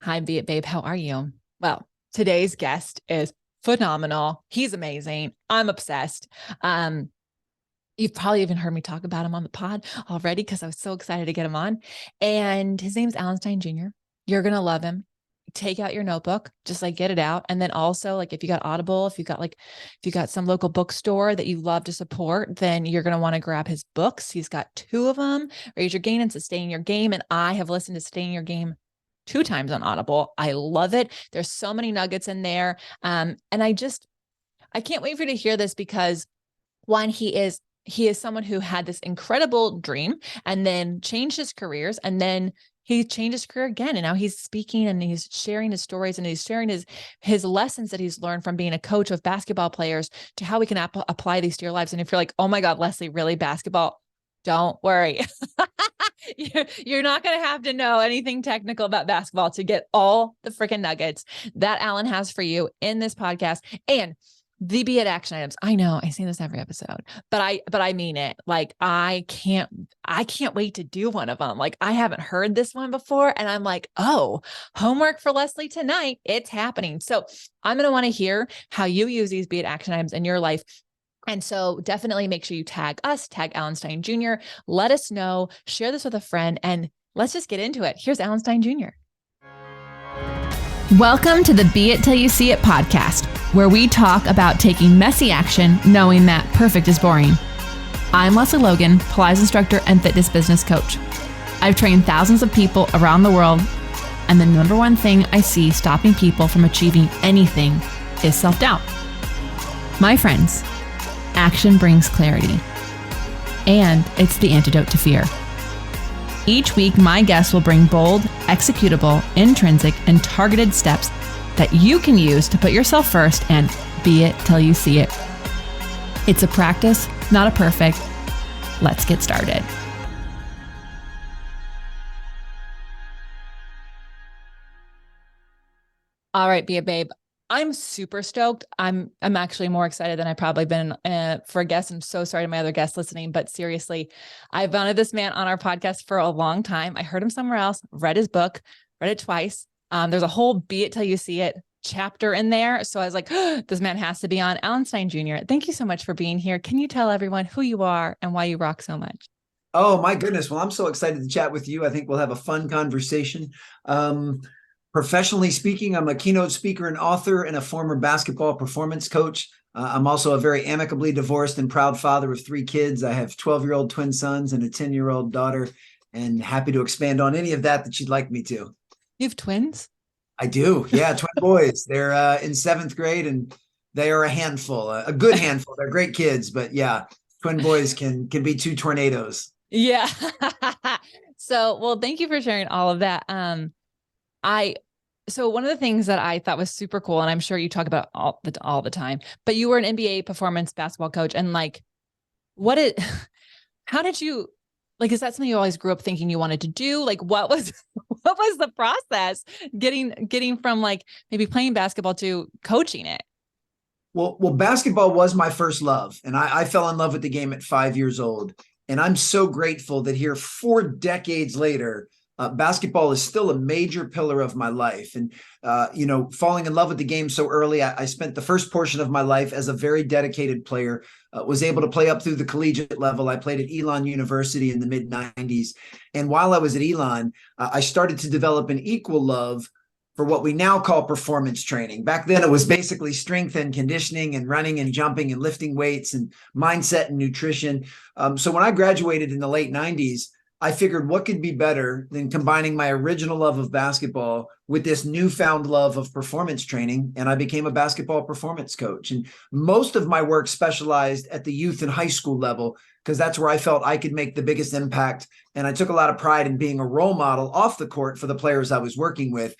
Hi, Be It Babe. How are you? Well, today's guest is phenomenal. He's amazing. I'm obsessed. Um, you've probably even heard me talk about him on the pod already because I was so excited to get him on. And his name's Stein Jr. You're going to love him. Take out your notebook, just like get it out. And then also, like, if you got Audible, if you got some local bookstore that you love to support, then you're going to want to grab his books. He's got two of them, Raise Your Game and Sustain Your Game. And I have listened to Sustain Your Game two times on Audible. I love it. There's so many nuggets in there. And I can't wait for you to hear this because one, he is someone who had this incredible dream and then changed his careers, and then he changed his career again. And now he's speaking and he's sharing his stories and he's sharing his lessons that he's learned from being a coach of basketball players to how we can apply these to your lives. And if you're like, oh my God, Lesley, really basketball? Don't worry. You're not going to have to know anything technical about basketball to get all the freaking nuggets that Alan has for you in this podcast. And the Be It action items. I know I say this every episode, but I mean it. Like, I can't wait to do one of them. Like, I haven't heard this one before. And I'm like, oh, homework for Lesley tonight. It's happening. So I'm going to want to hear how you use these Be It action items in your life. And so definitely make sure you tag us, tag Alan Stein Jr. Let us know, share this with a friend, and let's just get into it. Here's Alan Stein Jr. Welcome to the Be It Till You See It podcast, where we talk about taking messy action, knowing that perfect is boring. I'm Lesley Logan, Pilates instructor and fitness business coach. I've trained thousands of people around the world, and the number one thing I see stopping people from achieving anything is self-doubt. My friends, action brings clarity, and it's the antidote to fear. Each week, my guests will bring bold, executable, intrinsic, and targeted steps that you can use to put yourself first and be it till you see it. It's a practice, not a perfect. Let's get started. All right, Be It Babe. I'm super stoked. I'm actually more excited than I've probably been for a guest. I'm so sorry to my other guests listening, but seriously, I've wanted this man on our podcast for a long time. I heard him somewhere else, read his book, read it twice. There's a whole Be It Till You See It chapter in there. So I was like, oh, this man has to be on. Alan Stein Jr., thank you so much for being here. Can you tell everyone who you are and why you rock so much? Oh, my goodness. Well, I'm so excited to chat with you. I think we'll have a fun conversation. Professionally speaking, I'm a keynote speaker and author and a former basketball performance coach. I'm also a very amicably divorced and proud father of three kids. I have 12-year-old twin sons and a 10-year-old daughter, and happy to expand on any of that you'd like me to. You have twins? I do. Yeah, twin boys. They're in 7th grade, and they are a handful, a good handful. They're great kids, but yeah, twin boys can be two tornadoes. Yeah. So, well, thank you for sharing all of that. So one of the things that I thought was super cool, and I'm sure you talk about all the time, but you were an NBA performance basketball coach, and like, how did you, like, is that something you always grew up thinking you wanted to do? Like, what was the process getting from like maybe playing basketball to coaching it? Well, basketball was my first love, and I fell in love with the game at 5 years old, and I'm so grateful that here 4 decades later, basketball is still a major pillar of my life. And, falling in love with the game so early, I spent the first portion of my life as a very dedicated player, was able to play up through the collegiate level. I played at Elon University in the mid 90s. And while I was at Elon, I started to develop an equal love for what we now call performance training. Back then, it was basically strength and conditioning and running and jumping and lifting weights and mindset and nutrition. So when I graduated in the late 90s, I figured what could be better than combining my original love of basketball with this newfound love of performance training. And I became a basketball performance coach. And most of my work specialized at the youth and high school level, because that's where I felt I could make the biggest impact. And I took a lot of pride in being a role model off the court for the players I was working with.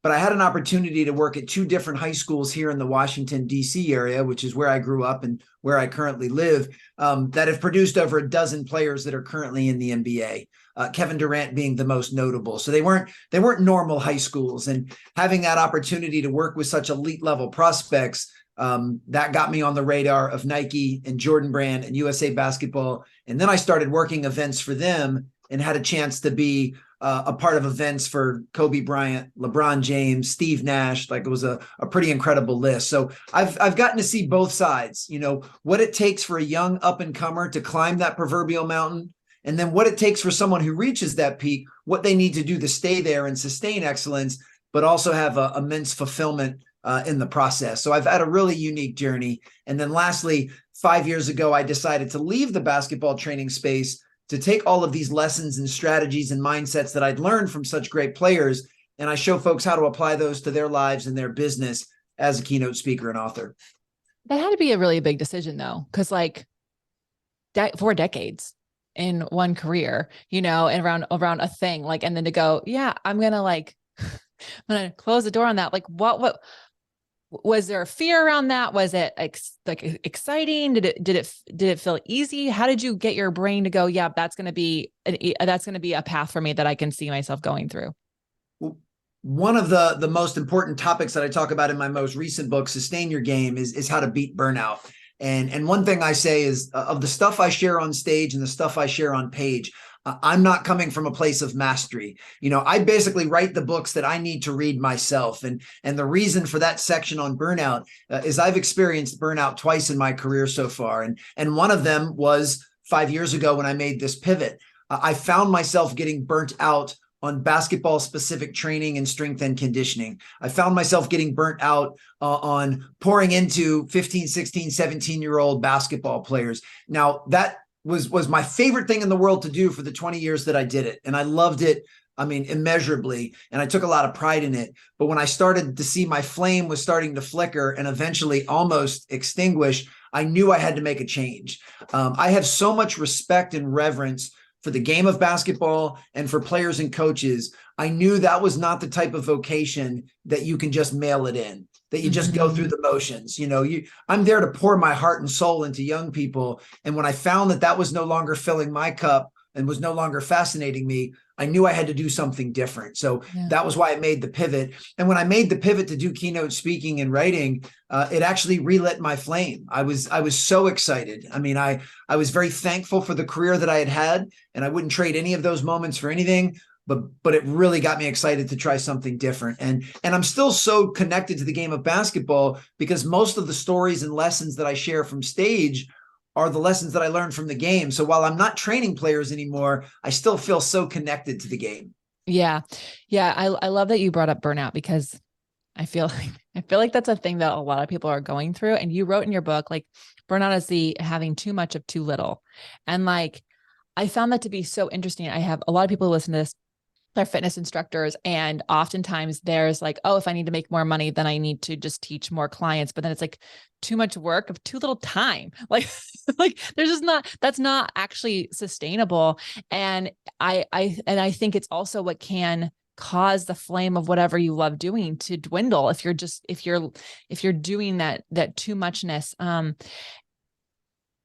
But I had an opportunity to work at 2 different high schools here in the Washington, D.C. area, which is where I grew up and where I currently live, that have produced over a dozen players that are currently in the NBA. Kevin Durant being the most notable. So they weren't normal high schools. And having that opportunity to work with such elite level prospects, that got me on the radar of Nike and Jordan Brand and USA Basketball. And then I started working events for them and had a chance to be a part of events for Kobe Bryant, LeBron James, Steve Nash. Like, it was a pretty incredible list. So I've gotten to see both sides, what it takes for a young up and comer to climb that proverbial mountain, and then what it takes for someone who reaches that peak, what they need to do to stay there and sustain excellence, but also have immense fulfillment in the process. So I've had a really unique journey. And then lastly, 5 years ago, I decided to leave the basketball training space to take all of these lessons and strategies and mindsets that I'd learned from such great players, and I show folks how to apply those to their lives and their business as a keynote speaker and author. That had to be a really big decision, though, because 4 decades in one career, and around a thing, and then to go, yeah, I'm gonna close the door on that. What was there a fear around that? Was it exciting? Did it feel easy? How did you get your brain to go, yeah, that's going to be a path for me that I can see myself going through? One of the most important topics that I talk about in my most recent book, Sustain Your Game, is how to beat burnout. And one thing I say is, of the stuff I share on stage and the stuff I share on page, I'm not coming from a place of mastery. I basically write the books that I need to read myself. And the reason for that section on burnout is I've experienced burnout twice in my career so far. And one of them was 5 years ago when I made this pivot. I found myself getting burnt out on basketball specific training and strength and conditioning. I found myself getting burnt out on pouring into 15, 16, 17-year-old basketball players. Now, that was my favorite thing in the world to do for the 20 years that I did it. And I loved it, immeasurably. And I took a lot of pride in it. But when I started to see my flame was starting to flicker and eventually almost extinguish, I knew I had to make a change. I have so much respect and reverence for the game of basketball and for players and coaches. I knew that was not the type of vocation that you can just mail it in, that you just go through the motions. I'm there to pour my heart and soul into young people. And when I found that was no longer filling my cup and was no longer fascinating me, I knew I had to do something different. So that was why I made the pivot. And when I made the pivot to do keynote speaking and writing, it actually relit my flame. I was so excited. I was very thankful for the career that I had, and I wouldn't trade any of those moments for anything. But it really got me excited to try something different. And I'm still so connected to the game of basketball because most of the stories and lessons that I share from stage are the lessons that I learned from the game. So while I'm not training players anymore, I still feel so connected to the game. Yeah. Yeah. I love that you brought up burnout, because I feel like that's a thing that a lot of people are going through. And you wrote in your book, burnout is the having too much of too little. And I found that to be so interesting. I have a lot of people who listen to this, they're fitness instructors. And oftentimes there's oh, if I need to make more money, then I need to just teach more clients. But then it's too much work of too little time. There's just that's not actually sustainable. And I think it's also what can cause the flame of whatever you love doing to dwindle if you're doing that too muchness.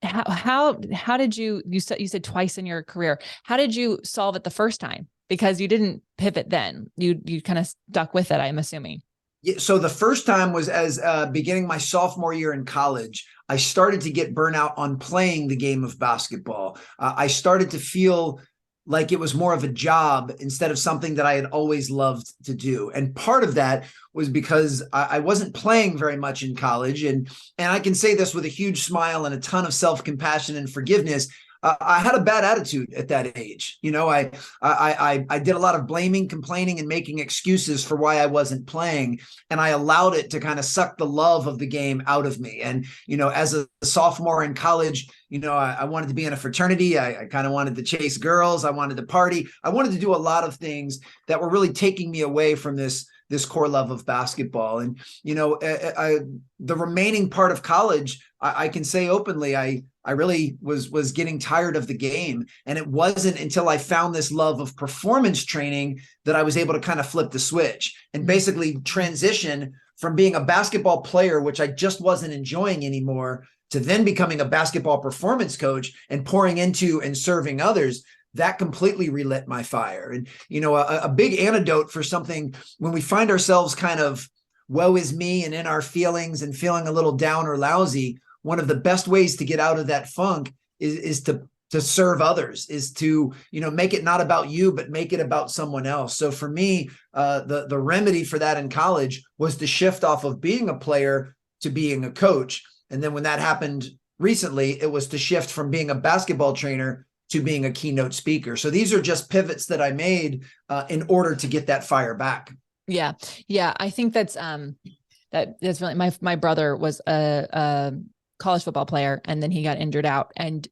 How did you said twice in your career, how did you solve it the first time? Because you didn't pivot then. You kind of stuck with it, I'm assuming. Yeah, so the first time was as beginning my sophomore year in college. I started to get burnout on playing the game of basketball. I started to feel like it was more of a job instead of something that I had always loved to do. And part of that was because I wasn't playing very much in college. And I can say this with a huge smile and a ton of self-compassion and forgiveness. I had a bad attitude at that age. I did a lot of blaming, complaining, and making excuses for why I wasn't playing. And I allowed it to kind of suck the love of the game out of me. And, as a sophomore in college, I wanted to be in a fraternity. I kind of wanted to chase girls. I wanted to party. I wanted to do a lot of things that were really taking me away from this core love of basketball. And, the remaining part of college, I can say openly, I really was getting tired of the game. And it wasn't until I found this love of performance training that I was able to kind of flip the switch and basically transition from being a basketball player, which I just wasn't enjoying anymore, to then becoming a basketball performance coach and pouring into and serving others. That completely relit my fire. And, a big antidote for something when we find ourselves kind of woe is me and in our feelings and feeling a little down or lousy, one of the best ways to get out of that funk is to to serve others, is to, make it not about you, but make it about someone else. So for me, the remedy for that in college was to shift off of being a player to being a coach. And then when that happened recently, it was to shift from being a basketball trainer to being a keynote speaker. So these are just pivots that I made in order to get that fire back. Yeah. Yeah. I think that's really, my brother was a college football player, and then he got injured out, and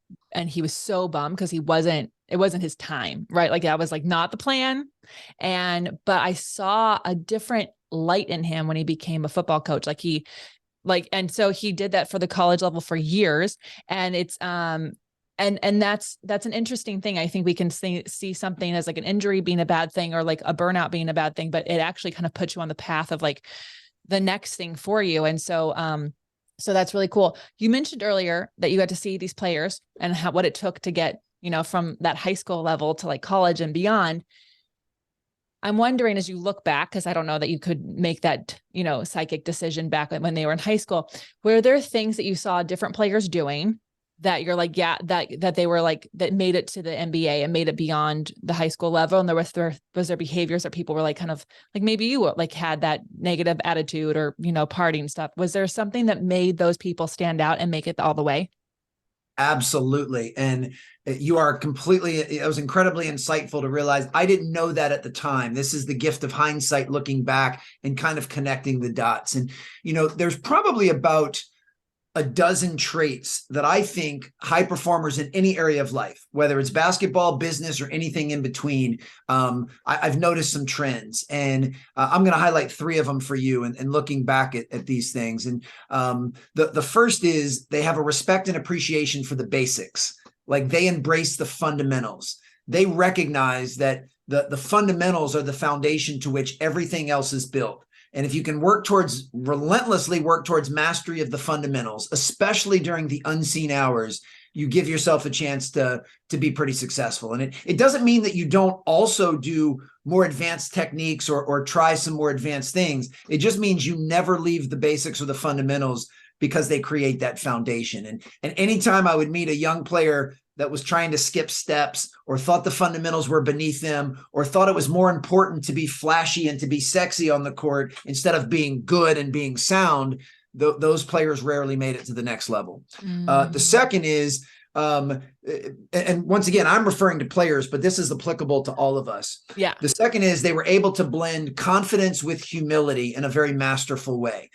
he was so bummed because it wasn't his time, right? Like that was like not the plan. But I saw a different light in him when he became a football coach. And so he did that for the college level for years. And it's, and that's an interesting thing. I think we can see something as like an injury being a bad thing, or like a burnout being a bad thing, but it actually kind of puts you on the path of like the next thing for you. And so, so that's really cool. You mentioned earlier that you got to see these players and what it took to get, from that high school level to like college and beyond. I'm wondering, as you look back, because I don't know that you could make that, psychic decision back when they were in high school, were there things that you saw different players doing that you're like, yeah, that they were like, that made it to the NBA and made it beyond the high school level? And was there behaviors that people were like, kind of like, maybe you like had that negative attitude or, partying stuff? Was there something that made those people stand out and make it all the way? Absolutely. And you are it was incredibly insightful to realize I didn't know that at the time. This is the gift of hindsight, looking back and kind of connecting the dots. And, there's probably about a dozen traits that I think high performers in any area of life, whether it's basketball, business, or anything in between, I've noticed some trends, and I'm going to highlight 3 of them for you. And looking back at these things, and the first is they have a respect and appreciation for the basics. Like they embrace the fundamentals. They recognize that the fundamentals are the foundation to which everything else is built. And if you can relentlessly work towards mastery of the fundamentals, especially during the unseen hours, you give yourself a chance to be pretty successful. And it doesn't mean that you don't also do more advanced techniques or try some more advanced things. It just means you never leave the basics or the fundamentals, because they create that foundation. And anytime I would meet a young player that was trying to skip steps, or thought the fundamentals were beneath them, or thought it was more important to be flashy and to be sexy on the court instead of being good and being sound, those players rarely made it to the next level. The second is, and once again, I'm referring to players, but this is applicable to all of us. Yeah. The second is they were able to blend confidence with humility in a very masterful way.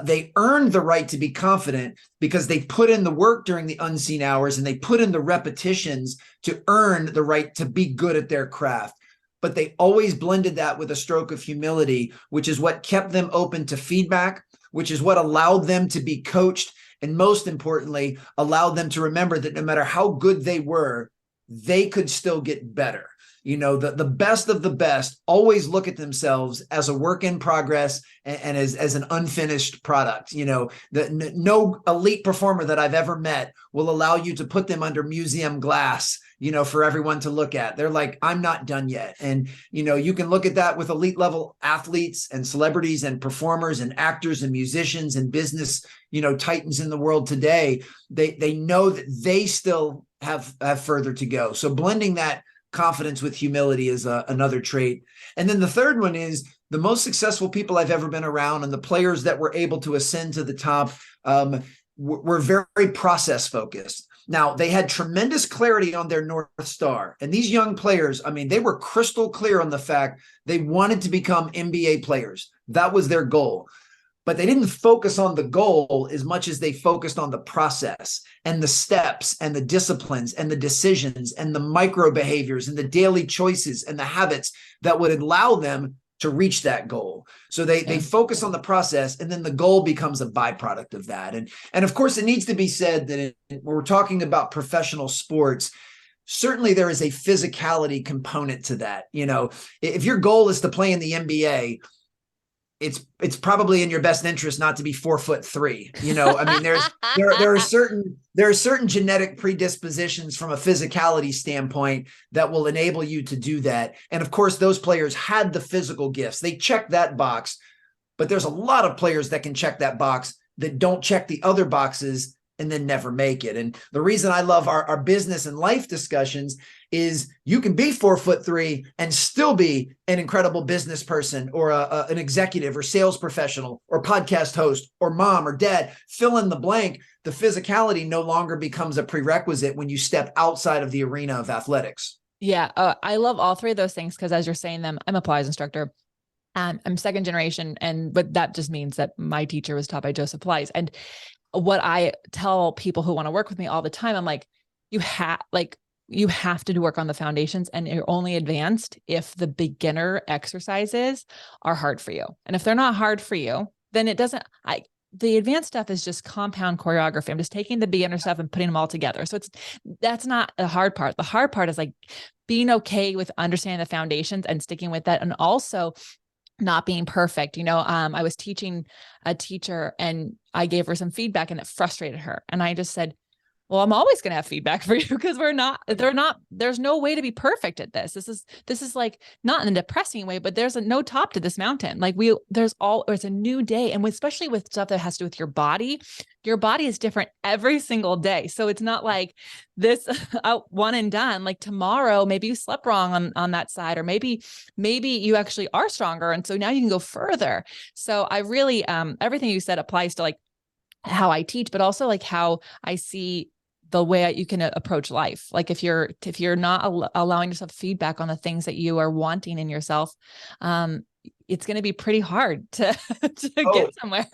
They earned the right to be confident because they put in the work during the unseen hours, and they put in the repetitions to earn the right to be good at their craft. But they always blended that with a stroke of humility, which is what kept them open to feedback, which is what allowed them to be coached, and most importantly, allowed them to remember that no matter how good they were, they could still get better. The best of the best always look at themselves as a work in progress and as an unfinished product. No elite performer that I've ever met will allow you to put them under museum glass, for everyone to look at. They're like, I'm not done yet. And, you can look at that with elite level athletes and celebrities and performers and actors and musicians and business, titans in the world today. They know that they still have further to go. So blending that confidence with humility is another trait. And then the third one is the most successful people I've ever been around, and the players that were able to ascend to the top were very process focused. Now, they had tremendous clarity on their North Star. And these young players, they were crystal clear on the fact they wanted to become NBA players. That was their goal. But they didn't focus on the goal as much as they focused on the process and the steps and the disciplines and the decisions and the micro behaviors and the daily choices and the habits that would allow them to reach that goal. So they focus on the process, and then the goal becomes a byproduct of that. And of course, it needs to be said that when we're talking about professional sports, certainly there is a physicality component to that. If your goal is to play in the NBA, it's probably in your best interest not to be 4'3". There are certain genetic predispositions from a physicality standpoint that will enable you to do that. And of course, those players had the physical gifts. They checked that box, but there's a lot of players that can check that box that don't check the other boxes and then never make it. And the reason I love our business and life discussions is you can be 4'3" and still be an incredible business person or an executive or sales professional or podcast host or mom or dad, fill in the blank. The physicality no longer becomes a prerequisite when you step outside of the arena of athletics. Yeah. I love all three of those things because as you're saying them, I'm a Pilates instructor. I'm second generation. But that just means that my teacher was taught by Joseph Pilates. And what I tell people who want to work with me all the time, I'm like, you have to do work on the foundations, and you're only advanced if the beginner exercises are hard for you. And if they're not hard for you, then the advanced stuff is just compound choreography. I'm just taking the beginner stuff and putting them all together. So that's not the hard part. The hard part is like being okay with understanding the foundations and sticking with that. And also not being perfect. I was teaching a teacher and I gave her some feedback and it frustrated her. And I just said, well, I'm always going to have feedback for you because there's no way to be perfect at this. This is like not in a depressing way, but there's no top to this mountain. Like it's a new day. And especially with stuff that has to do with your body is different every single day. So it's not like this one and done. Like tomorrow, maybe you slept wrong on that side, or maybe you actually are stronger. And so now you can go further. So I really, everything you said applies to like how I teach, but also like how I see the way you can approach life. Like if you're not allowing yourself feedback on the things that you are wanting in yourself, it's going to be pretty hard to get somewhere.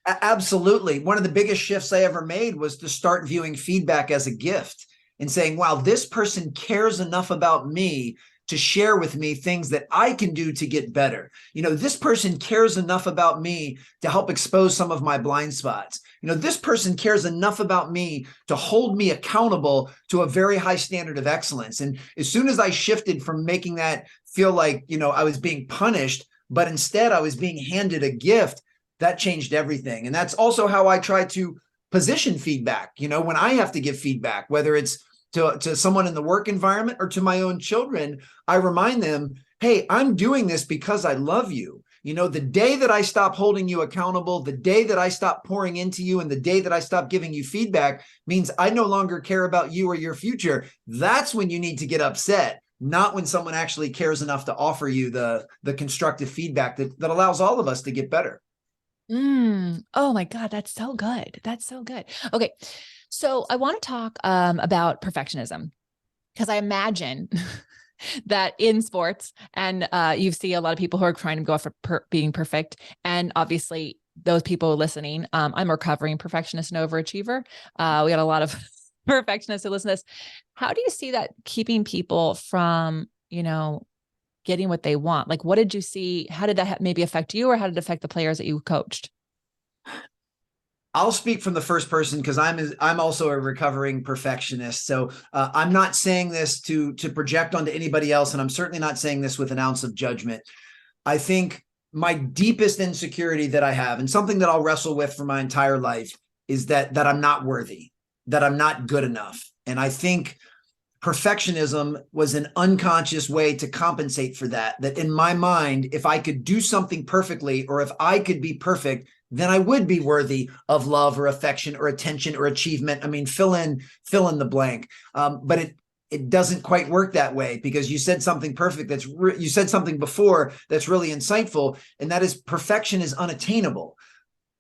Absolutely. One of the biggest shifts I ever made was to start viewing feedback as a gift and saying, wow, this person cares enough about me to share with me things that I can do to get better. This person cares enough about me to help expose some of my blind spots. This person cares enough about me to hold me accountable to a very high standard of excellence. And as soon as I shifted from making that feel like, I was being punished, but instead I was being handed a gift, that changed everything. And that's also how I try to position feedback. When I have to give feedback, whether it's to someone in the work environment or to my own children, I remind them, hey, I'm doing this because I love you. The day that I stop holding you accountable, the day that I stop pouring into you, and the day that I stop giving you feedback means I no longer care about you or your future. That's when you need to get upset, not when someone actually cares enough to offer you the constructive feedback that allows all of us to get better. Oh my God, that's so good. That's so good. Okay. So I want to talk about perfectionism, because I imagine that in sports and you see a lot of people who are trying to go for being perfect. And obviously those people listening, I'm a recovering perfectionist and overachiever. We got a lot of perfectionists who listen to this. How do you see that keeping people from, getting what they want? Like, what did you see? How did that maybe affect you, or how did it affect the players that you coached? I'll speak from the first person because I'm also a recovering perfectionist. So I'm not saying this to project onto anybody else, and I'm certainly not saying this with an ounce of judgment. I think my deepest insecurity that I have, and something that I'll wrestle with for my entire life, is that I'm not worthy, that I'm not good enough. And I think perfectionism was an unconscious way to compensate for that in my mind, if I could do something perfectly, or if I could be perfect, then I would be worthy of love or affection or attention or achievement. I mean, fill in the blank. But it doesn't quite work that way, because you said something perfect. You said something before that's really insightful. And that is, perfection is unattainable.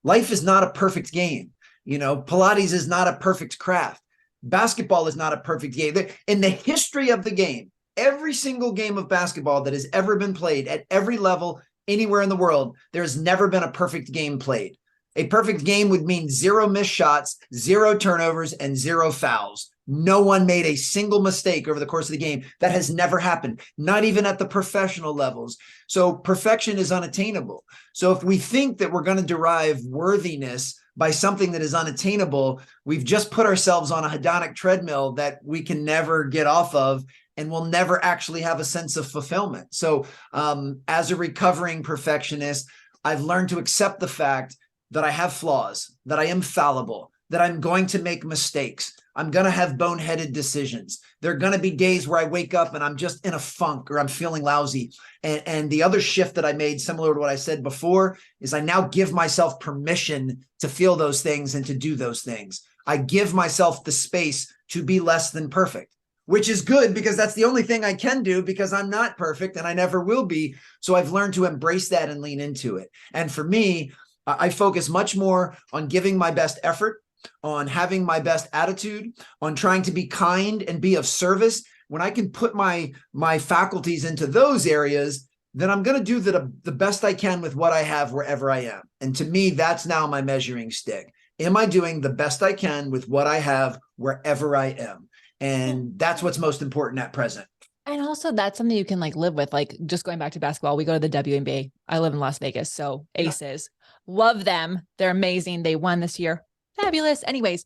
Life is not a perfect game. Pilates is not a perfect craft. Basketball is not a perfect game. In the history of the game, every single game of basketball that has ever been played at every level, anywhere in the world, there's never been a perfect game played. A perfect game would mean 0 missed shots, 0 turnovers, and 0 fouls. No one made a single mistake over the course of the game. That has never happened, not even at the professional levels. So perfection is unattainable. So if we think that we're going to derive worthiness by something that is unattainable, we've just put ourselves on a hedonic treadmill that we can never get off of, and we'll never actually have a sense of fulfillment. So as a recovering perfectionist, I've learned to accept the fact that I have flaws, that I am fallible, that I'm going to make mistakes. I'm going to have boneheaded decisions. There are going to be days where I wake up and I'm just in a funk, or I'm feeling lousy. And the other shift that I made, similar to what I said before, is I now give myself permission to feel those things and to do those things. I give myself the space to be less than perfect, which is good because that's the only thing I can do because I'm not perfect and I never will be. So I've learned to embrace that and lean into it. And for me, I focus much more on giving my best effort, on having my best attitude, on trying to be kind and be of service. When I can put my faculties into those areas, then I'm going to do the best I can with what I have wherever I am. And to me, that's now my measuring stick. Am I doing the best I can with what I have wherever I am? And that's what's most important at present. And also that's something you can like live with. Like just going back to basketball, we go to the WNBA. I live in Las Vegas. So Aces, love them. They're amazing. They won this year. Fabulous. Anyways,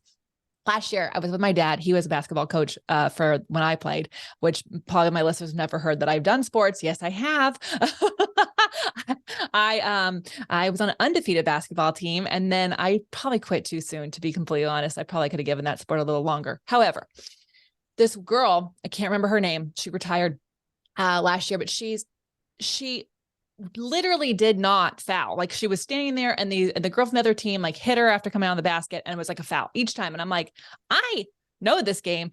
last year I was with my dad. He was a basketball coach for when I played, which probably my listeners never heard that I've done sports. Yes, I have. I was on an undefeated basketball team, and then I probably quit too soon, to be completely honest. I probably could have given that sport a little longer. However, this girl, I can't remember her name. She retired last year, but she literally did not foul. Like she was standing there and the girl from the other team like hit her after coming out of the basket, and it was like a foul each time. And I'm like, I know this game.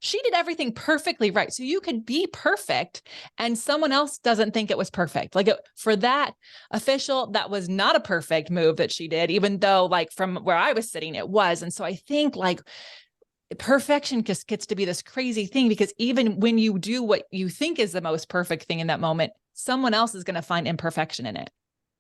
She did everything perfectly right. So you could be perfect and someone else doesn't think it was perfect. Like for that official, that was not a perfect move that she did, even though like from where I was sitting, it was. And so I think like perfection just gets to be this crazy thing, because even when you do what you think is the most perfect thing in that moment, someone else is going to find imperfection in it.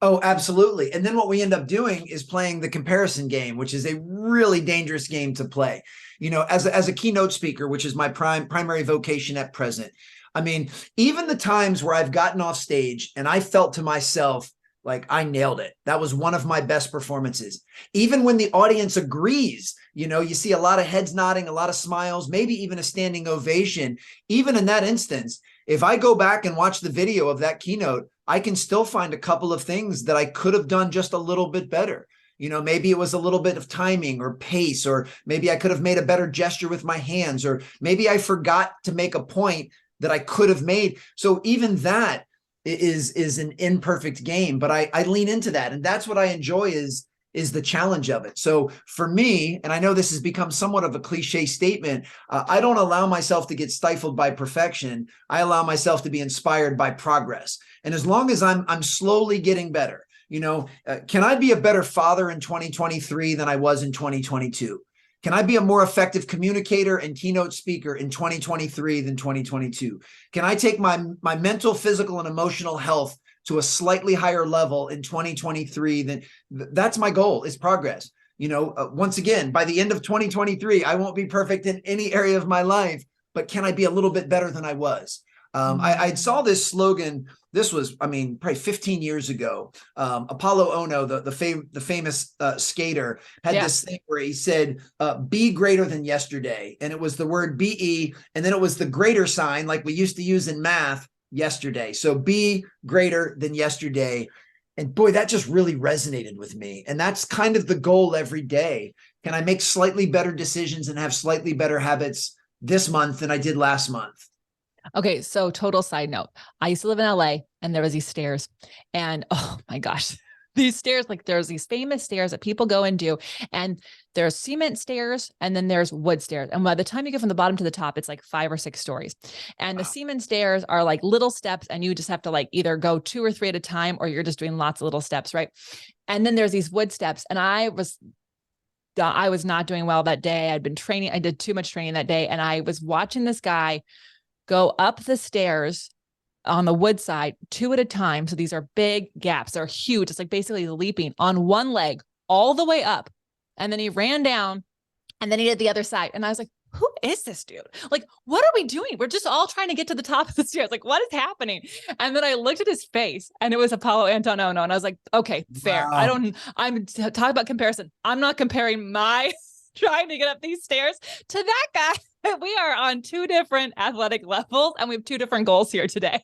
Oh, absolutely. And then what we end up doing is playing the comparison game, which is a really dangerous game to play. You know, as a keynote speaker, which is my primary vocation at present. I mean, even the times where I've gotten off stage and I felt to myself, like I nailed it. That was one of my best performances. Even when the audience agrees, you know, you see a lot of heads nodding, a lot of smiles, maybe even a standing ovation. Even in that instance, if I go back and watch the video of that keynote, I can still find a couple of things that I could have done just a little bit better. You know, maybe it was a little bit of timing or pace, or maybe I could have made a better gesture with my hands, or maybe I forgot to make a point that I could have made. So even that is an imperfect game, but I lean into that. And that's what I enjoy is the challenge of it. So for me, and I know this has become somewhat of a cliche statement, I don't allow myself to get stifled by perfection. I allow myself to be inspired by progress. And as long as I'm slowly getting better, you know, can I be a better father in 2023 than I was in 2022? Can I be a more effective communicator and keynote speaker in 2023 than 2022? Can I take my mental, physical, and emotional health to a slightly higher level in 2023? That's my goal, is progress. You know, once again, by the end of 2023, I won't be perfect in any area of my life, but can I be a little bit better than I was? I saw this slogan. This was, I mean, probably 15 years ago. Apollo Ono, the famous skater, had this thing where he said, be greater than yesterday. And it was the word BE, and then it was the greater sign like we used to use in math, yesterday. So be greater than yesterday. And boy, that just really resonated with me. And that's kind of the goal every day. Can I make slightly better decisions and have slightly better habits this month than I did last month? Okay. So total side note, I used to live in LA and there was these stairs, and oh my gosh, these stairs, like there's these famous stairs that people go and do, and there's cement stairs and then there's wood stairs. And by the time you get from the bottom to the top, it's like 5 or 6 stories. And the cement stairs are like little steps, and you just have to like either go 2 or 3 at a time, or you're just doing lots of little steps. Right. And then there's these wood steps, and I was not doing well that day. I'd been training. I did too much training that day. And I was watching this guy go up the stairs on the wood side 2 at a time. So these are big gaps. They're huge. It's like basically leaping on one leg all the way up. And then he ran down, and then he did the other side. And I was like, who is this dude? Like, what are we doing? We're just all trying to get to the top of the stairs. Like, what is happening? And then I looked at his face, and it was Apollo Anton Ono. And I was like, okay, fair. Wow. I'm talking about comparison. I'm not comparing my trying to get up these stairs to that guy. We are on 2 different athletic levels, and we have 2 different goals here today.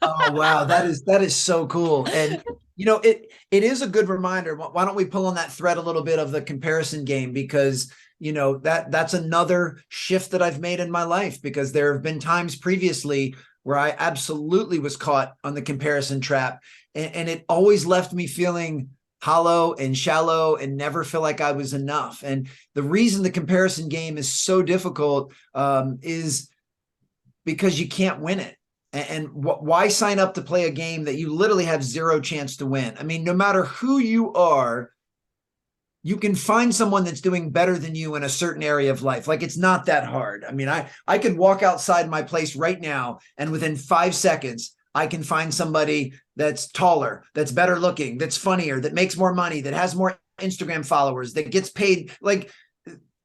Oh, wow. That is so cool. And, you know, it is a good reminder. Why don't we pull on that thread a little bit of the comparison game? Because, you know, that's another shift that I've made in my life, because there have been times previously where I absolutely was caught on the comparison trap. And it always left me feeling hollow and shallow and never feel like I was enough. And the reason the comparison game is so difficult is because you can't win it. And why sign up to play a game that you literally have zero chance to win? I mean, no matter who you are, you can find someone that's doing better than you in a certain area of life. Like, it's not that hard. I mean, I could walk outside my place right now, and within 5 seconds, I can find somebody that's taller, that's better looking, that's funnier, that makes more money, that has more Instagram followers, that gets paid. Like,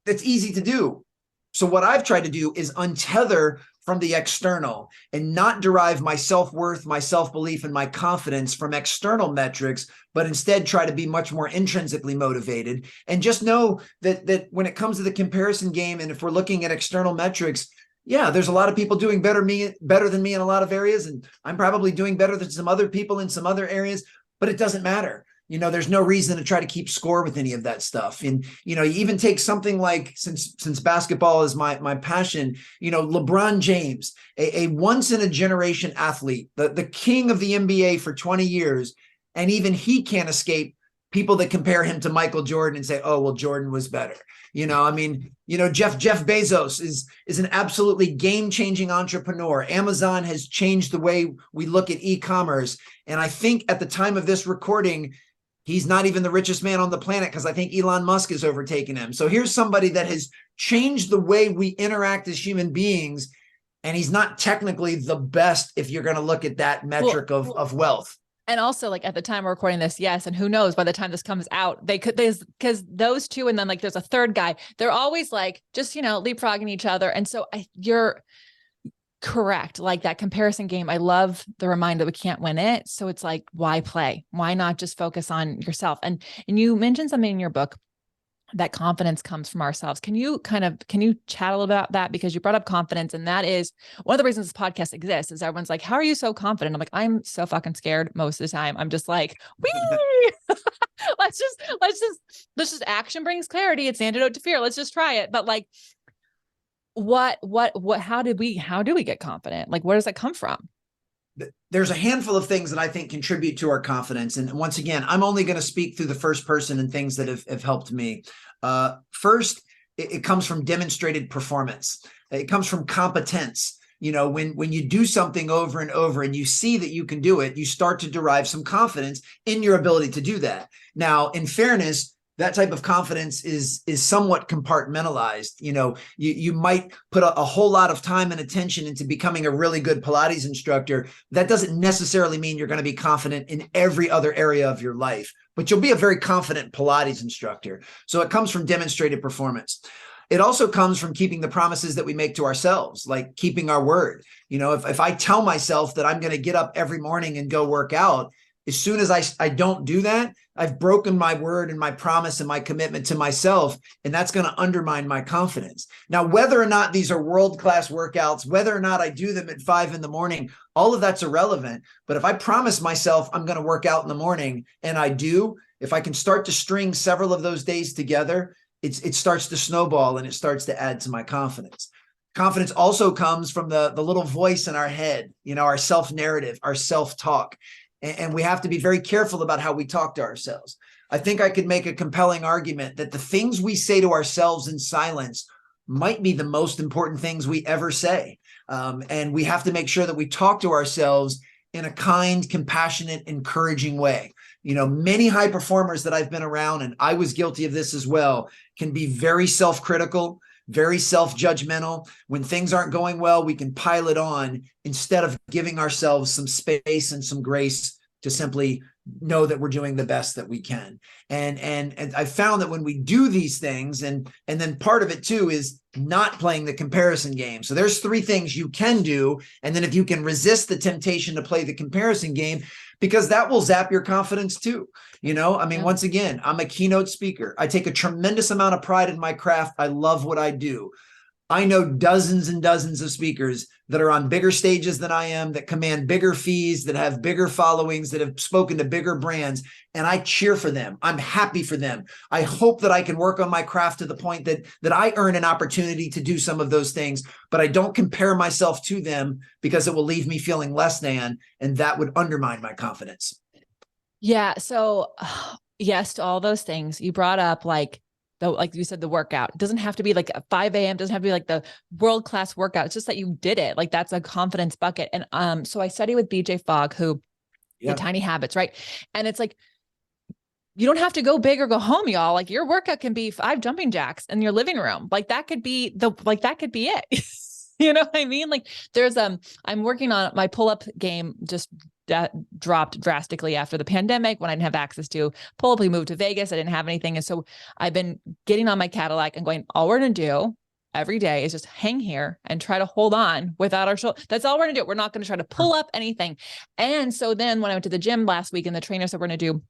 that's easy to do. So what I've tried to do is untether from the external and not derive my self-worth, my self-belief, and my confidence from external metrics, but instead try to be much more intrinsically motivated. And just know that when it comes to the comparison game, and if we're looking at external metrics, yeah, there's a lot of people doing better than me in a lot of areas, and I'm probably doing better than some other people in some other areas, but it doesn't matter. You know, there's no reason to try to keep score with any of that stuff. And, you know, you even take something like, since basketball is my passion, you know, LeBron James, a once in a generation athlete, the king of the NBA for 20 years. And even he can't escape people that compare him to Michael Jordan and say, oh, well, Jordan was better. You know, I mean, you know, Jeff Bezos is an absolutely game-changing entrepreneur. Amazon has changed the way we look at e-commerce. And I think at the time of this recording, he's not even the richest man on the planet, because I think Elon Musk has overtaken him. So here's somebody that has changed the way we interact as human beings, and he's not technically the best if you're going to look at that metric of wealth. And also, like, at the time we're recording this, yes, and who knows, by the time this comes out, because those two, and then like there's a third guy, they're always like just, you know, leapfrogging each other. And so you're correct. Like, that comparison game, I love the reminder that we can't win it. So it's like, why play? Why not just focus on yourself? And you mentioned something in your book that confidence comes from ourselves. Can you chat a little about that? Because you brought up confidence, and that is one of the reasons this podcast exists, is everyone's like, how are you so confident? I'm like, I'm so fucking scared most of the time. I'm just like, wee, let's just action brings clarity. It's the antidote to fear. Let's just try it. But like, how do we get confident? Like, where does that come from? There's a handful of things that I think contribute to our confidence. And once again, I'm only going to speak through the first person and things that have helped me. First, it comes from demonstrated performance. It comes from competence. You know, when you do something over and over and you see that you can do it, you start to derive some confidence in your ability to do that. Now, in fairness, that type of confidence is somewhat compartmentalized. You know, you might put a whole lot of time and attention into becoming a really good Pilates instructor. That doesn't necessarily mean you're going to be confident in every other area of your life, but you'll be a very confident Pilates instructor. So it comes from demonstrated performance. It also comes from keeping the promises that we make to ourselves, like keeping our word. You know, if I tell myself that I'm going to get up every morning and go work out, as soon as I don't do that, I've broken my word and my promise and my commitment to myself, and that's going to undermine my confidence. Now, whether or not these are world-class workouts, whether or not I do them at 5 a.m, all of that's irrelevant. But if I promise myself I'm going to work out in the morning, and I do, if I can start to string several of those days together, it starts to snowball, and it starts to add to my confidence. Confidence also comes from the little voice in our head, you know, our self-narrative, our self-talk. And we have to be very careful about how we talk to ourselves. I think I could make a compelling argument that the things we say to ourselves in silence might be the most important things we ever say. And we have to make sure that we talk to ourselves in a kind, compassionate, encouraging way. You know, many high performers that I've been around, and I was guilty of this as well, can be very self-critical, very self-judgmental. When things aren't going well, we can pile it on instead of giving ourselves some space and some grace to simply know that we're doing the best that we can. And I found that when we do these things, and then part of it too is not playing the comparison game. So there's 3 things you can do. And then if you can resist the temptation to play the comparison game, because that will zap your confidence too. You know, I mean, once again, I'm a keynote speaker. I take a tremendous amount of pride in my craft. I love what I do. I know dozens and dozens of speakers that are on bigger stages than I am, that command bigger fees, that have bigger followings, that have spoken to bigger brands, and I cheer for them. I'm happy for them. I hope that I can work on my craft to the point that I earn an opportunity to do some of those things, but I don't compare myself to them, because it will leave me feeling less than, and that would undermine my confidence. Yeah. So yes to all those things. You brought up like you said, the workout. It doesn't have to be like a 5 a.m. It doesn't have to be like the world-class workout. It's just that you did it. Like that's a confidence bucket. And so I study with BJ Fogg, who the Tiny Habits, right? And it's like, you don't have to go big or go home, y'all. Like your workout can be 5 jumping jacks in your living room. Like that could be it. You know what I mean? Like there's, I'm working on my pull-up game, just dropped drastically after the pandemic when I didn't have access to pull-up. We moved to Vegas. I didn't have anything. And so I've been getting on my Cadillac and going, all we're going to do every day is just hang here and try to hold on without our shoulder. That's all we're going to do. We're not going to try to pull up anything. And so then when I went to the gym last week and the trainer said, we're going to do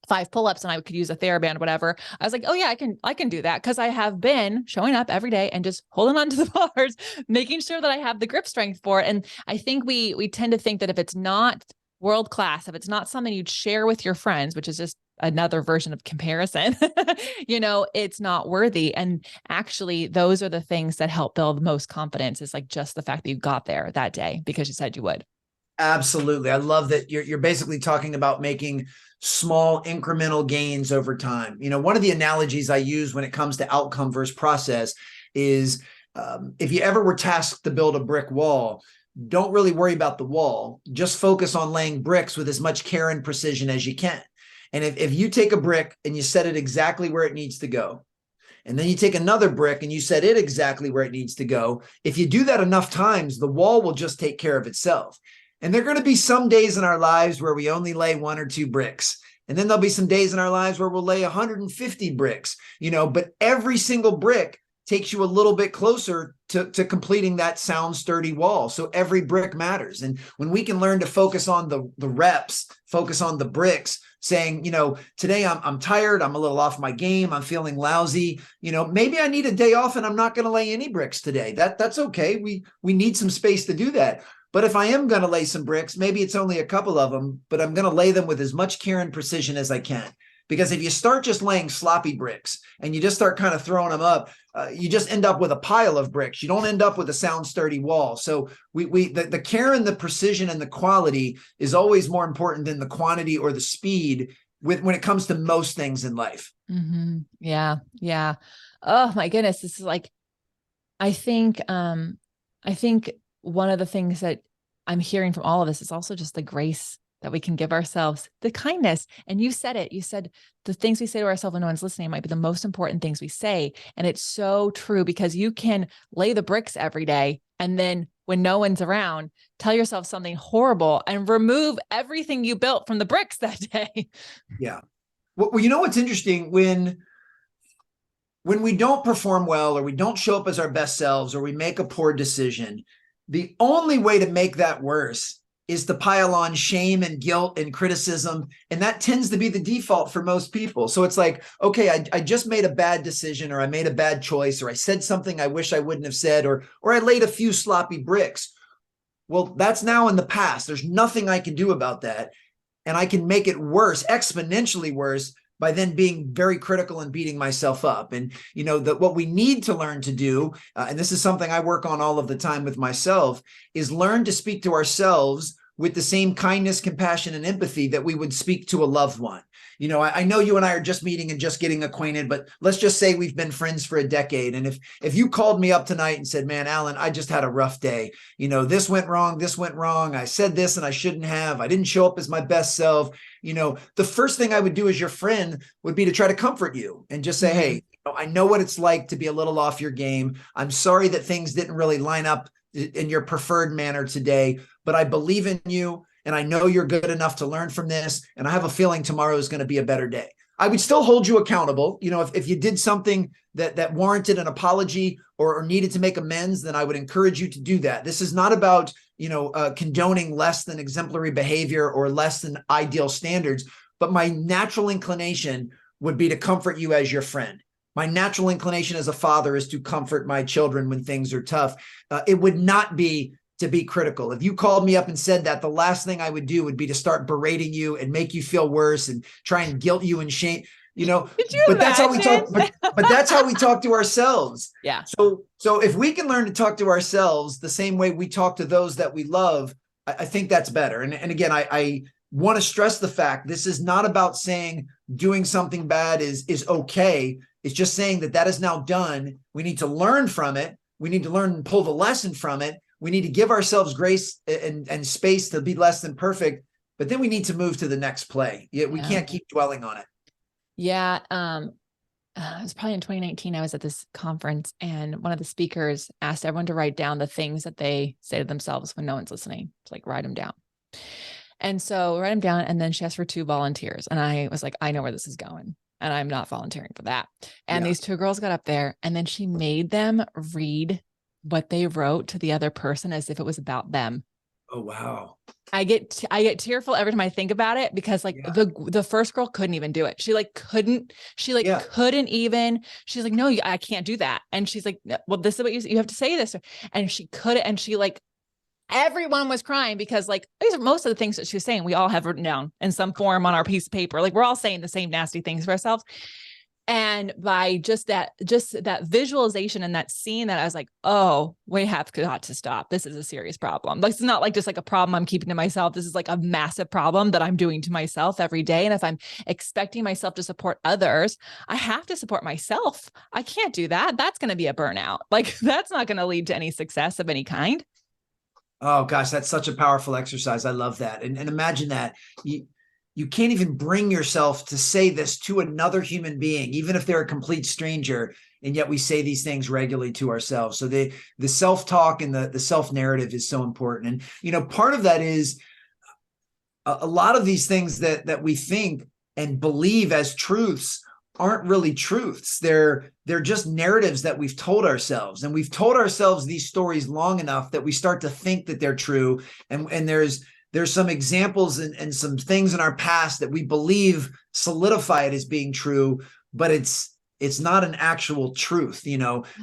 5 pull-ups and I could use a TheraBand, whatever. I was like, oh yeah, I can do that. Cause I have been showing up every day and just holding on to the bars, making sure that I have the grip strength for it. And I think we tend to think that if it's not world-class, if it's not something you'd share with your friends, which is just another version of comparison, it's not worthy. And actually those are the things that help build the most confidence, is like just the fact that you got there that day because you said you would. Absolutely. I love that you're basically talking about making small incremental gains over time. One of the analogies I use when it comes to outcome versus process is if you ever were tasked to build a brick wall, don't really worry about the wall. Just focus on laying bricks with as much care and precision as you can. And if you take a brick and you set it exactly where it needs to go, and then you take another brick and you set it exactly where it needs to go, if you do that enough times, the wall will just take care of itself. And there are going to be some days in our lives where we only lay 1 or 2 bricks. And then there'll be some days in our lives where we'll lay 150 bricks, but every single brick takes you a little bit closer to completing that sound, sturdy wall. So every brick matters. And when we can learn to focus on the reps, focus on the bricks, saying, today I'm tired, I'm a little off my game, I'm feeling lousy, maybe I need a day off and I'm not going to lay any bricks today. That's okay. We need some space to do that. But if I am going to lay some bricks, maybe it's only a couple of them, but I'm going to lay them with as much care and precision as I can. Because if you start just laying sloppy bricks and you just start kind of throwing them up, you just end up with a pile of bricks. You don't end up with a sound, sturdy wall. So the care and the precision and the quality is always more important than the quantity or the speed when it comes to most things in life. Mm-hmm. Yeah. Yeah. Oh my goodness. This is like, I think one of the things that I'm hearing from all of this is also just the grace that we can give ourselves, the kindness. And you said it, you said the things we say to ourselves when no one's listening might be the most important things we say. And it's so true, because you can lay the bricks every day, and then when no one's around, tell yourself something horrible and remove everything you built from the bricks that day. Yeah. Well, what's interesting, when we don't perform well, or we don't show up as our best selves, or we make a poor decision, the only way to make that worse is to pile on shame and guilt and criticism. And that tends to be the default for most people. So it's like, okay, I just made a bad decision, or I made a bad choice, or I said something I wish I wouldn't have said, or I laid a few sloppy bricks. Well, that's now in the past. There's nothing I can do about that. And I can make it worse, exponentially worse, by then being very critical and beating myself up. And, what we need to learn to do, and this is something I work on all of the time with myself, is learn to speak to ourselves with the same kindness, compassion, and empathy that we would speak to a loved one. I know you and I are just meeting and just getting acquainted, but let's just say we've been friends for a decade. And if you called me up tonight and said, man, Alan, I just had a rough day. This went wrong. I said this and I shouldn't have. I didn't show up as my best self. The first thing I would do as your friend would be to try to comfort you and just say, hey, I know what it's like to be a little off your game. I'm sorry that things didn't really line up in your preferred manner today, but I believe in you, and I know you're good enough to learn from this, and I have a feeling tomorrow is going to be a better day. I would still hold you accountable. If you did something that warranted an apology or needed to make amends, then I would encourage you to do that. This is not about, condoning less than exemplary behavior or less than ideal standards, but my natural inclination would be to comfort you as your friend. My natural inclination as a father is to comfort my children when things are tough. It would not be to be critical. If you called me up and said that, the last thing I would do would be to start berating you and make you feel worse and try and guilt you and shame, but that's how we talk, but that's how we talk to ourselves. Yeah. So if we can learn to talk to ourselves the same way we talk to those that we love, I think that's better. And again, I want to stress the fact this is not about saying doing something bad is okay. It's just saying that is now done. We need to learn from it. We need to learn and pull the lesson from it. We need to give ourselves grace and space to be less than perfect, but then we need to move to the next play. We can't keep dwelling on it. Yeah. It was probably in 2019. I was at this conference and one of the speakers asked everyone to write down the things that they say to themselves when no one's listening. It's like, write them down. And so write them down. And then she asked for 2 volunteers. And I was like, I know where this is going and I'm not volunteering for that. And these 2 girls got up there and then she made them read what they wrote to the other person as if it was about them. Oh, wow. I get tearful every time I think about it because like the first girl couldn't even do it. She couldn't even, she's like, no, I can't do that. And she's like, well, this is what you have to say this. And she couldn't. And she everyone was crying because these are most of the things that she was saying. We all have written down in some form on our piece of paper. We're all saying the same nasty things for ourselves. And by just that visualization and that scene that I was like, oh, we have got to stop. This is a serious problem. It's not just a problem I'm keeping to myself. This is a massive problem that I'm doing to myself every day. And if I'm expecting myself to support others, I have to support myself. I can't do that. That's going to be a burnout. That's not going to lead to any success of any kind. Oh gosh, that's such a powerful exercise. I love that. And imagine that you can't even bring yourself to say this to another human being, even if they're a complete stranger. And yet we say these things regularly to ourselves. So the self-talk and the self-narrative is so important. And, part of that is a lot of these things that we think and believe as truths aren't really truths. They're just narratives that we've told ourselves. And we've told ourselves these stories long enough that we start to think that they're true. And there's some examples and some things in our past that we believe solidify it as being true, but it's not an actual truth.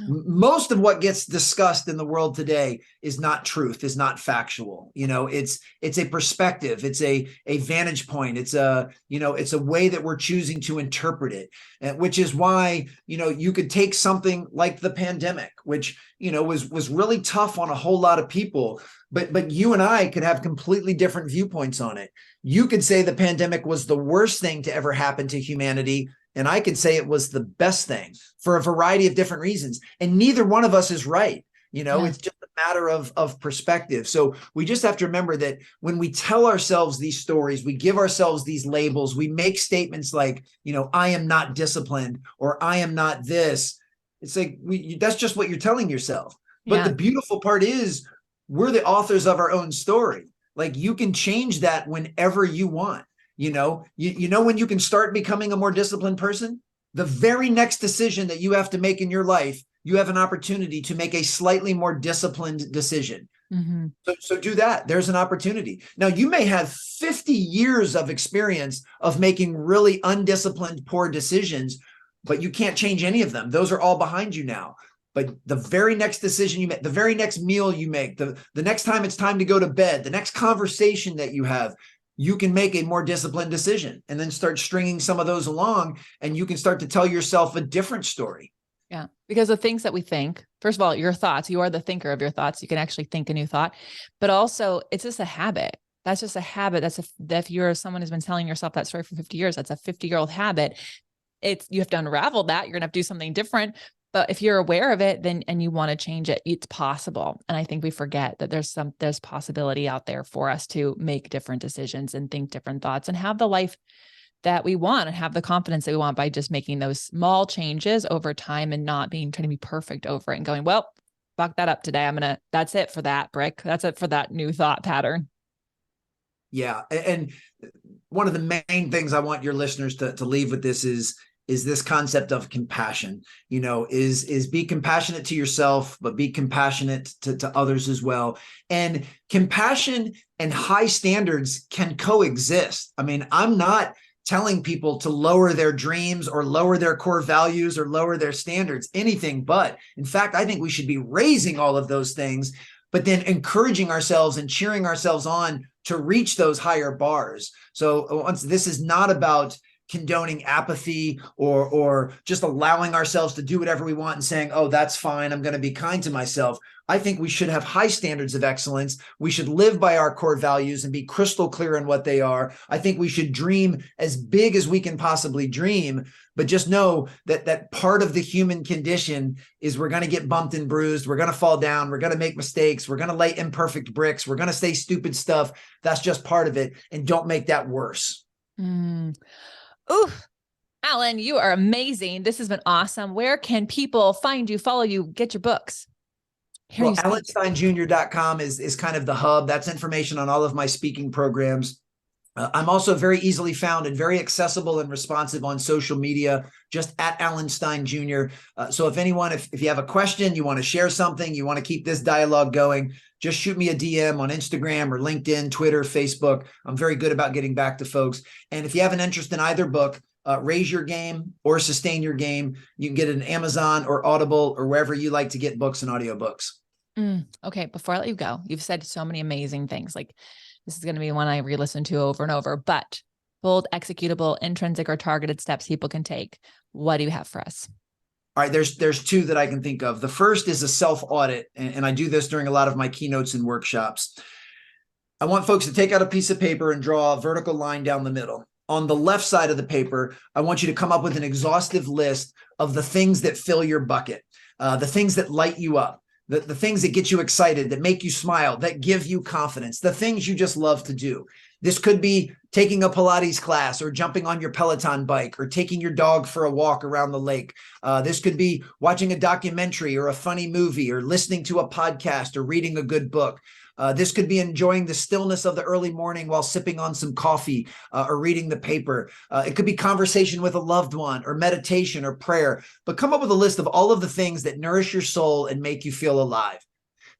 Most of what gets discussed in the world today is not truth, is not factual. It's a perspective. It's a vantage point. It's a way that we're choosing to interpret it, which is why, you could take something like the pandemic, which, was really tough on a whole lot of people, but you and I could have completely different viewpoints on it. You could say the pandemic was the worst thing to ever happen to humanity. And I could say it was the best thing for a variety of different reasons. And neither one of us is right. It's just a matter of perspective. So we just have to remember that when we tell ourselves these stories, we give ourselves these labels, we make statements like, I am not disciplined or I am not this. It's like, that's just what you're telling yourself. But the beautiful part is we're the authors of our own story. You can change that whenever you want. When you can start becoming a more disciplined person, the very next decision that you have to make in your life, you have an opportunity to make a slightly more disciplined decision. Mm-hmm. So do that. There's an opportunity. Now, you may have 50 years of experience of making really undisciplined, poor decisions, but you can't change any of them. Those are all behind you now. But the very next decision you make, the very next meal you make, the next time it's time to go to bed, the next conversation that you have, you can make a more disciplined decision and then start stringing some of those along, and you can start to tell yourself a different story. Yeah. Because the things that we think, first of all, your thoughts, you are the thinker of your thoughts. You can actually think a new thought, but also it's just a habit. That's just a habit. If you're someone who's been telling yourself that story for 50 years, that's a 50-year-old habit. You have to unravel that. You're going to have to do something different. But if you're aware of it, and you want to change it, it's possible. And I think we forget that there's possibility out there for us to make different decisions and think different thoughts and have the life that we want and have the confidence that we want by just making those small changes over time and not trying to be perfect over it and going, well, fuck that up today. That's it for that brick. That's it for that new thought pattern. Yeah. And one of the main things I want your listeners to leave with this is this concept of compassion, is be compassionate to yourself, but be compassionate to others as well. And compassion and high standards can coexist. I'm not telling people to lower their dreams or lower their core values or lower their standards, anything but. In fact, I think we should be raising all of those things, but then encouraging ourselves and cheering ourselves on to reach those higher bars. So once this is not about condoning apathy or just allowing ourselves to do whatever we want and saying, oh, that's fine, I'm going to be kind to myself. I think we should have high standards of excellence. We should live by our core values and be crystal clear in what they are. I think we should dream as big as we can possibly dream, but just know that part of the human condition is we're going to get bumped and bruised. We're going to fall down. We're going to make mistakes. We're going to lay imperfect bricks. We're going to say stupid stuff. That's just part of it. And don't make that worse. Ooh, Alan, you are amazing. This has been awesome. Where can people find you, follow you, get your books? Well, AlanSteinJr.com is kind of the hub. That's information on all of my speaking programs. I'm also very easily found and very accessible and responsive on social media, just at Alan Stein Jr. So if anyone, if you have a question, you want to share something, you want to keep this dialogue going, just shoot me a DM on Instagram or LinkedIn, Twitter, Facebook. I'm very good about getting back to folks. And if you have an interest in either book, Raise Your Game or Sustain Your Game, you can get it in Amazon or Audible or wherever you like to get books and audiobooks. Okay. Before I let you go, you've said so many amazing things. Like, this is going to be one I re-listen to over and over, but bold, executable, intrinsic, or targeted steps people can take. What do you have for us? All right, there's two that I can think of. The first is a self-audit, and I do this during a lot of my keynotes and workshops. I want folks to take out a piece of paper and draw a vertical line down the middle. On the left side of the paper, I want you to come up with an exhaustive list of the things that fill your bucket, the things that light you up, the things that get you excited, that make you smile, that give you confidence, the things you just love to do. This could be taking a Pilates class or jumping on your Peloton bike or taking your dog for a walk around the lake. This could be watching a documentary or a funny movie or listening to a podcast or reading a good book. This could be enjoying the stillness of the early morning while sipping on some coffee or reading the paper. It could be conversation with a loved one or meditation or prayer. But come up with a list of all of the things that nourish your soul and make you feel alive.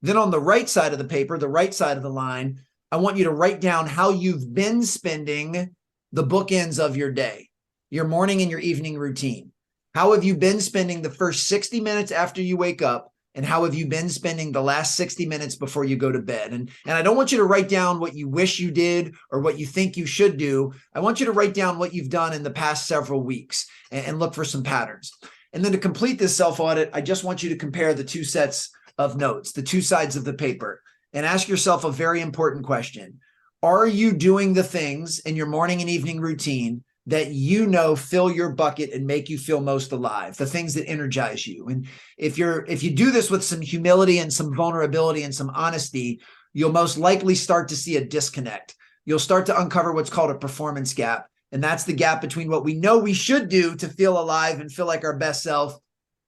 Then on the right side of the paper, the right side of the line, I want you to write down how you've been spending the bookends of your day, your morning and your evening routine. How have you been spending the first 60 minutes after you wake up? And how have you been spending the last 60 minutes before you go to bed? And I don't want you to write down what you wish you did or what you think you should do. I want you to write down what you've done in the past several weeks and look for some patterns. And then to complete this self-audit, I just want you to compare the two sets of notes, the two sides of the paper, and ask yourself a very important question. Are you doing the things in your morning and evening routine that you know fill your bucket and make you feel most alive, the things that energize you? And if you do this with some humility and some vulnerability and some honesty, you'll most likely start to see a disconnect. You'll start to uncover what's called a performance gap. And that's the gap between what we know we should do to feel alive and feel like our best self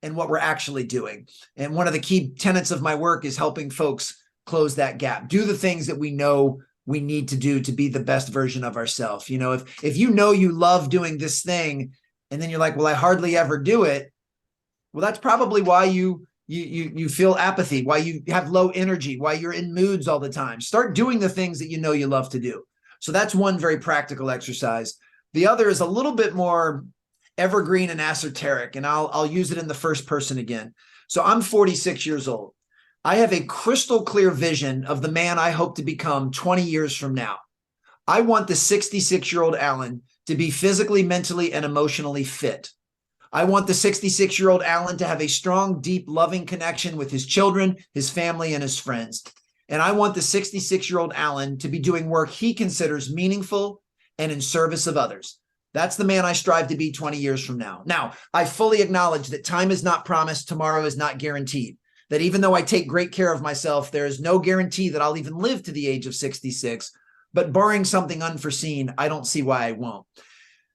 and what we're actually doing. And one of the key tenets of my work is helping folks close that gap. Do the things that we know we need to do to be the best version of ourselves. You know, if you know you love doing this thing and then you're like, well, I hardly ever do it. Well, that's probably why you feel apathy, why you have low energy, why you're in moods all the time. Start doing the things that you know you love to do. So that's one very practical exercise. The other is a little bit more evergreen and esoteric, and I'll use it in the first person again. So I'm 46 years old. I have a crystal clear vision of the man I hope to become 20 years from now. I want the 66-year-old Alan to be physically, mentally, and emotionally fit. I want the 66-year-old Alan to have a strong, deep, loving connection with his children, his family, and his friends. And I want the 66-year-old Alan to be doing work he considers meaningful and in service of others. That's the man I strive to be 20 years from now. Now, I fully acknowledge that time is not promised, tomorrow is not guaranteed. That even though I take great care of myself, there is no guarantee that I'll even live to the age of 66. But barring something unforeseen, I don't see why I won't.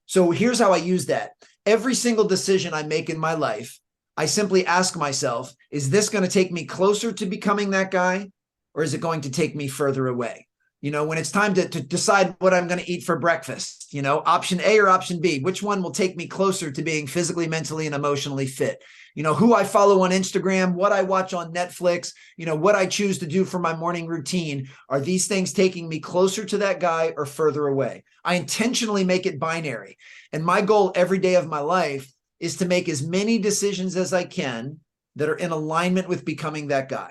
So here's how I use that. Every single decision I make in my life, I simply ask myself, is this going to take me closer to becoming that guy? Or is it going to take me further away? You know, when it's time to decide what I'm going to eat for breakfast, you know, option A or option B, which one will take me closer to being physically, mentally, and emotionally fit? You know, who I follow on Instagram, what I watch on Netflix, you know, what I choose to do for my morning routine. Are these things taking me closer to that guy or further away? I intentionally make it binary. And my goal every day of my life is to make as many decisions as I can that are in alignment with becoming that guy.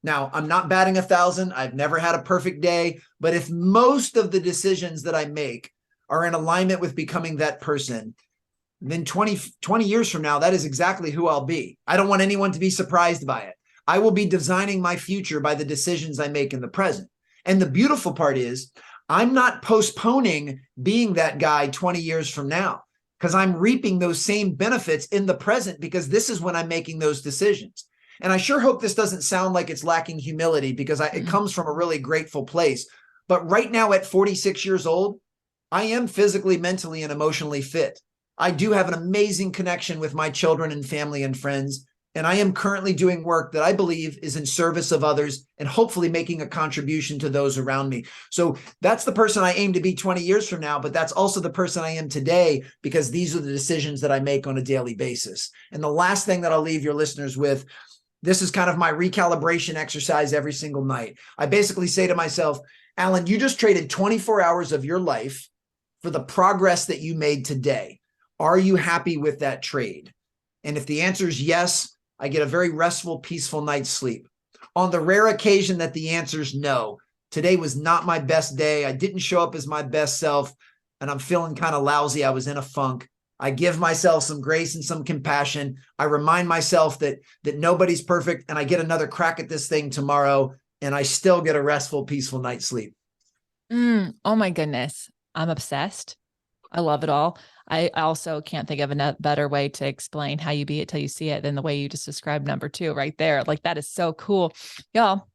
Now, I'm not batting 1,000. I've never had a perfect day. But if most of the decisions that I make are in alignment with becoming that person, then 20 years from now, that is exactly who I'll be. I don't want anyone to be surprised by it. I will be designing my future by the decisions I make in the present. And the beautiful part is I'm not postponing being that guy 20 years from now, because I'm reaping those same benefits in the present, because this is when I'm making those decisions. And I sure hope this doesn't sound like it's lacking humility, because it comes from a really grateful place. But right now at 46 years old, I am physically, mentally, and emotionally fit. I do have an amazing connection with my children and family and friends. And I am currently doing work that I believe is in service of others and hopefully making a contribution to those around me. So that's the person I aim to be 20 years from now, but that's also the person I am today, because these are the decisions that I make on a daily basis. And the last thing that I'll leave your listeners with, this is kind of my recalibration exercise every single night. I basically say to myself, Alan, you just traded 24 hours of your life for the progress that you made today. Are you happy with that trade? And if the answer is yes, I get a very restful, peaceful night's sleep. On the rare occasion that the answer is no, today was not my best day, I didn't show up as my best self, and I'm feeling kind of lousy, I was in a funk, I give myself some grace and some compassion. I remind myself that nobody's perfect, and I get another crack at this thing tomorrow, and I still get a restful, peaceful night's sleep. Oh my goodness. I'm obsessed. I love it all. I also can't think of a better way to explain how you be it till you see it than the way you just described number 2 right there. Like, that is so cool. Y'all,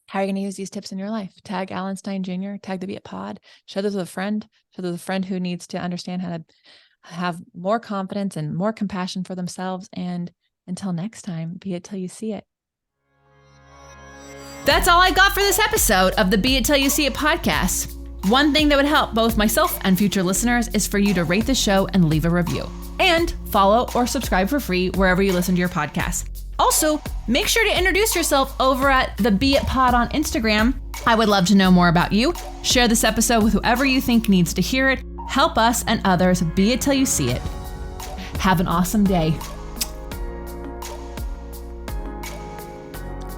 how are you going to use these tips in your life? Tag Alan Stein Jr., tag the Be It Pod, share this with a friend, share this with a friend who needs to understand how to have more confidence and more compassion for themselves. And until next time, be it till you see it. That's all I got for this episode of the Be It Till You See It podcast. One thing that would help both myself and future listeners is for you to rate the show and leave a review. And follow or subscribe for free wherever you listen to your podcast. Also, make sure to introduce yourself over at the Be It Pod on Instagram. I would love to know more about you. Share this episode with whoever you think needs to hear it. Help us and others be it till you see it. Have an awesome day.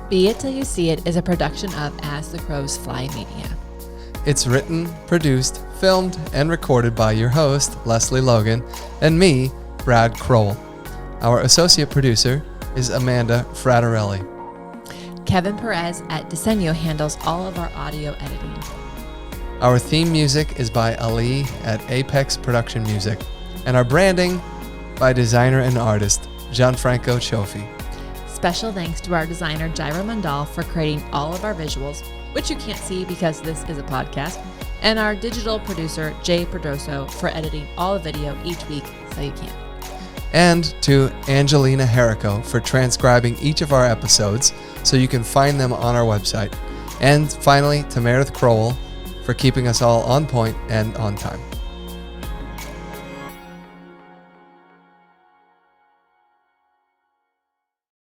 Be It Till You See It is a production of As the Crows Fly Media. It's written, produced, filmed, and recorded by your host, Lesley Logan, and me, Brad Crowell. Our associate producer is Amanda Fraterelli. Kevin Perez at Disenyo handles all of our audio editing. Our theme music is by Ali at Apex Production Music, and our branding by designer and artist Gianfranco Cioffi. Special thanks to our designer Jairo Mandal for creating all of our visuals, which you can't see because this is a podcast, and our digital producer Jay Perdoso for editing all the video each week so you can. And to Angelina Herrico for transcribing each of our episodes so you can find them on our website. And finally, to Meredith Crowell for keeping us all on point and on time.